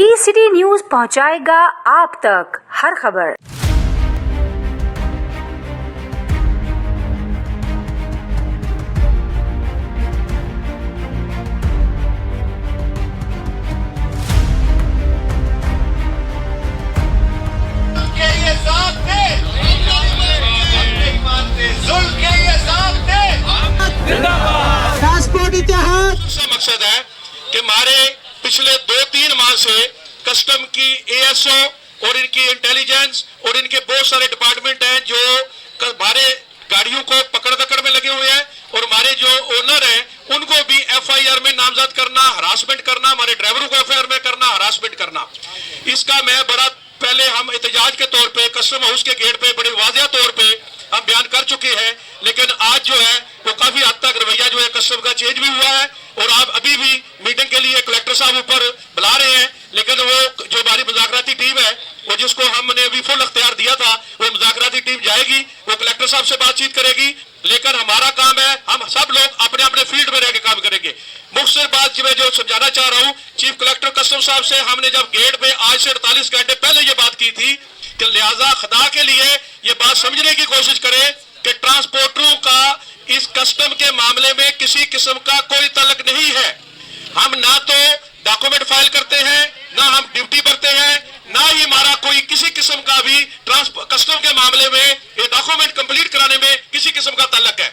ई-सिटी news पहुंचाएगा आप तक हर खबर। ट्रांसपोर्ट इतिहास दूसरा मकसद है कि हमारे पिछले 2-3 माह से कस्टम की एएसओ और इनकी इंटेलिजेंस और इनके बहुत सारे डिपार्टमेंट हैं जो हमारे गाड़ियों को पकड़ दकड़ में लगे हुए हैं और हमारे जो ओनर हैं उनको भी एफआईआर में नामजद करना, हरासमेंट करना, हमारे ड्राइवरों को एफआईआर में करना, हरासमेंट करना। इसका मैं बड़ा पहले हम एहतजाज के तौर पे कस्टम हाउस के गेट पे बड़े वाज़ेह तौर पे हम बयान कर चुके हैं, लेकिन आज जो है वो काफी हद तक रवैया जो है कस्टम का चेंज भी हुआ है और आप अभी भी मीटिंग के लिए कलेक्टर साहब ऊपर बुला रहे हैं, लेकिन वो जो हमारी मुज़ाकराती टीम है वो जिसको हमने अभी फुल अख्तियार दिया था वो मुज़ाकराती टीम जाएगी, वो कलेक्टर साहब से बातचीत करेगी, लेकिन हमारा काम है हम सब लोग अपने अपने फील्ड में रह के काम करेंगे। मुख्तसर बात मैं जो समझाना चाह रहा हूँ चीफ कलेक्टर कस्टम साहब से हमने जब गेट पे आज से 48 घंटे पहले ये बात की थी कि लिहाजा खुदा के लिए ये बात समझने की कोशिश करें कि ट्रांसपोर्टरों का इस कस्टम के मामले में किसी किस्म का कोई तल्लक नहीं है। हम ना तो डॉक्यूमेंट फाइल करते हैं, ना हम ड्यूटी भरते हैं, ना ही हमारा कोई किसी किस्म का भी कस्टम के मामले में ये डॉक्यूमेंट कंप्लीट कराने में किसी किस्म का तल्लक है।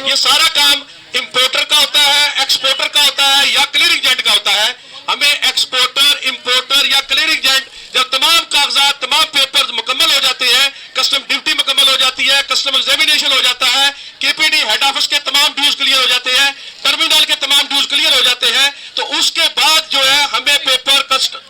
ये सारा काम इंपोर्टर का होता है, एक्सपोर्टर का होता है या क्लियरिंग एजेंट का होता है। हमें एक्सपोर्टर, इंपोर्टर या क्लियरिंग एजेंट जब तमाम कागजात, तमाम पेपर्स मुकम्मल हो जाते हैं, कस्टम ड्यूटी मुकम्मल हो जाती है, कस्टम एग्जामिनेशन हो जाता है, केपीडी हेड ऑफिस के तमाम ड्यूज क्लियर हो जाते हैं, टर्मिनल के तमाम ड्यूज क्लियर हो जाते हैं, तो उसके बाद जो है हमें पेपर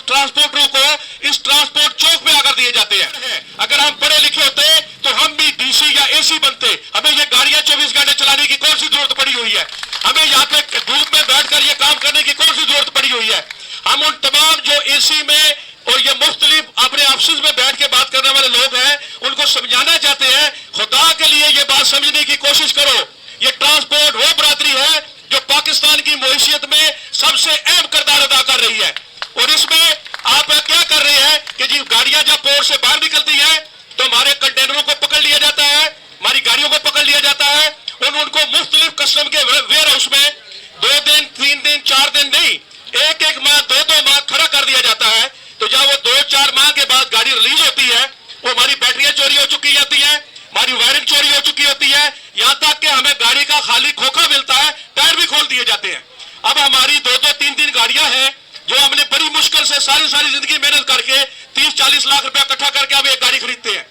ट्रांसपोर्टरों को इस ट्रांसपोर्ट चौक पे आकर दिए जाते हैं। अगर हम पढ़े लिखे होते तो हम भी डीसी या एसी बनते। हमें ये गाड़ियां 24 घंटे चलाने की कौन सी जरूरत पड़ी हुई है? हमें यहाँ पे धूप में बैठकर ये काम करने की कौन सी जरूरत पड़ी हुई है? हम उन तमाम जो एसी में और ये मुख्तलिफ अपने ऑफिस में बैठ के बात करने वाले लोग हैं उनको समझाना चाहते हैं, खुदा के लिए ये बात समझने की कोशिश करो। ये ट्रांसपोर्ट वो बरादरी है जो पाकिस्तान की मईशत में सबसे अहम किरदार अदा कर रही है और इसमें आप क्या कर रहे हैं कि जी गाड़ियां जब पोर्ट से बाहर निकलती है तो हमारे कंटेनरों को पकड़ लिया जाता है, हमारी गाड़ियों को पकड़ लिया जाता है, उनको मुख्तलिफ कस्टम के वेयर हाउस में 2 दिन, 3 दिन, 4 दिन नहीं, 1-1 माह, 2-2 माह खड़ा कर दिया जाता है। तो जब वो 2-4 माह के बाद गाड़ी रिलीज होती है वो हमारी बैटरियां चोरी हो चुकी जाती है, हमारी वायरिंग चोरी हो चुकी होती है, यहाँ तक कि हमें गाड़ी का खाली खोखा मिलता है, टायर भी खोल दिए जाते हैं। अब हमारी 2-2, 3-3 गाड़ियां हैं जो हमने बड़ी मुश्किल से सारी जिंदगी मेहनत करके 30-40 लाख रुपया इकट्ठा करके हम एक गाड़ी खरीदते हैं।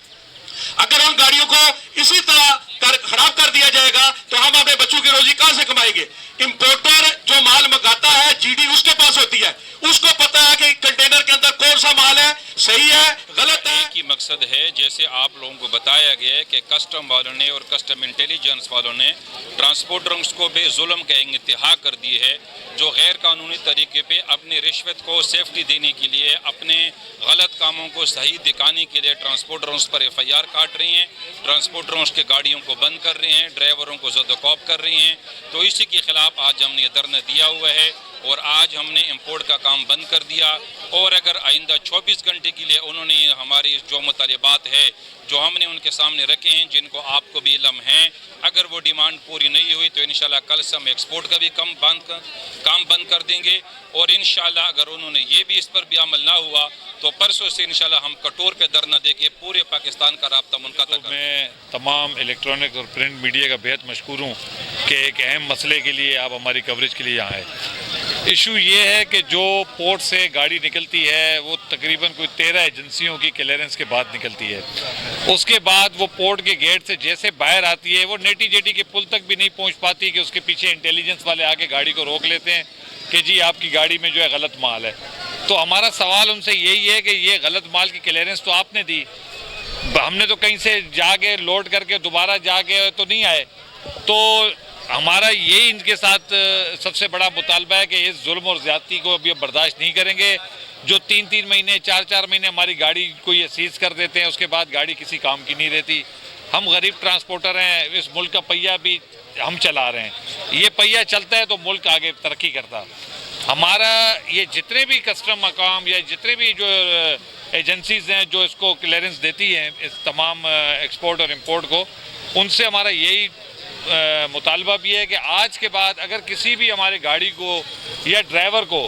अगर उन गाड़ियों को इसी तरह खराब कर दिया जाएगा तो हम अपने बच्चों की रोजी कहां से कमाएंगे? इंपोर्टर जो माल मंगाता है जीडी उसके पास होती है, उसको पता है कि कंटेनर के अंदर कौन सा माल है, सही है, गलत है। की मकसद है जैसे आप लोगों को बताया गया है कि कस्टम वालों ने और कस्टम इंटेलिजेंस वालों ने ट्रांसपोर्टर्स को बेजुल्म का इंतहा कर दी है, जो गैर कानूनी तरीके पे अपनी रिश्वत को सेफ्टी देने के लिए, अपने गलत कामों को सही दिखाने के लिए ट्रांसपोर्टर्स पर एफआईआर काट रही हैं, ट्रांसपोर्टर्स के गाड़ियों को बंद कर रहे हैं, ड्राइवरों को ज़द-ओ-कौफ कर रही हैं। तो इसी के खिलाफ आज हमने धरना दिया हुआ है और आज हमने इंपोर्ट का काम बंद कर दिया और अगर आइंदा 24 घंटे के लिए उन्होंने हमारी जो मुतालिबात है जो हमने उनके सामने रखे हैं, जिनको आपको भी इल्म है, अगर वो डिमांड पूरी नहीं हुई तो इंशाल्लाह कल से हम एक्सपोर्ट का भी काम बंद कर देंगे और इंशाल्लाह अगर उन्होंने ये भी इस पर भी अमल ना हुआ तो परसों से इंशाल्लाह हम कटोर पे धरना देके पूरे पाकिस्तान का राब्ता मुनक़ता करेंगे। मैं तमाम इलेक्ट्रॉनिक और प्रिंट मीडिया का बेहद मशकूर हूँ कि एक अहम मसले के लिए आप हमारी कवरेज के लिए यहाँ आए। इशू ये है कि जो पोर्ट से गाड़ी निकलती है वो तकरीबन कोई 13 एजेंसियों की क्लियरेंस के बाद निकलती है। उसके बाद वो पोर्ट के गेट से जैसे बाहर आती है वो नेटी जेटी के पुल तक भी नहीं पहुँच पाती कि उसके पीछे इंटेलिजेंस वाले आके गाड़ी को रोक लेते हैं कि जी आपकी गाड़ी में जो है गलत माल है। तो हमारा सवाल उनसे यही है कि ये गलत माल की क्लियरेंस तो आपने दी, हमने तो कहीं से जाके लोड करके दोबारा जाके तो नहीं आए। तो हमारा यही इनके साथ सबसे बड़ा मुतालबा है कि इस जुल्म और ज़्यादती को अभी बर्दाश्त नहीं करेंगे। जो 3-3 महीने 4-4 महीने हमारी गाड़ी को ये सीज कर देते हैं, उसके बाद गाड़ी किसी काम की नहीं रहती। हम गरीब ट्रांसपोर्टर हैं, इस मुल्क का पहिया भी हम चला रहे हैं, ये पहिया चलता है तो मुल्क आगे तरक्की करता। हमारा ये जितने भी कस्टम मकाम या जितने भी जो एजेंसीज हैं जो इसको क्लियरेंस देती हैं इस तमाम एक्सपोर्ट और इंपोर्ट को, उनसे हमारा यही मुतालबा भी है कि आज के बाद अगर किसी भी हमारे गाड़ी को या ड्राइवर को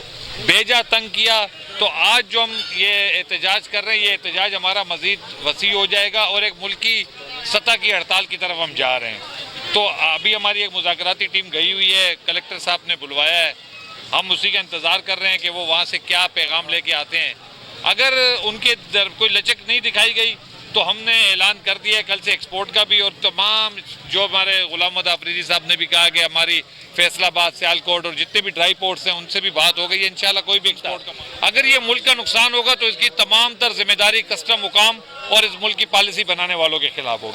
बेजा तंग किया तो आज जो हम ये एहतजाज कर रहे हैं, ये एहतजाज हमारा मज़ीद वसी हो जाएगा और एक मुल्की सतह की हड़ताल की तरफ हम जा रहे हैं। तो अभी हमारी एक मुज़ाकराती टीम गई हुई है, कलेक्टर साहब ने बुलवाया है, हम उसी का इंतज़ार कर रहे हैं कि वो वहाँ से क्या पैगाम लेके आते हैं। अगर उनके कोई लचक नहीं दिखाई गई तो हमने ऐलान कर दिया है कल से एक्सपोर्ट का भी, और तमाम जो हमारे गुलाम मोहम्मद आफरीदी साहब ने भी कहा कि हमारी फैसलाबाद, सियालकोट और जितने भी ड्राई पोर्ट्स हैं उनसे भी बात हो गई है, इंशाल्लाह कोई भी एक्सपोर्ट का अगर ये मुल्क का नुकसान होगा तो इसकी तमाम तर जिम्मेदारी कस्टम हुकाम और इस मुल्क की पॉलिसी बनाने वालों के खिलाफ होगी।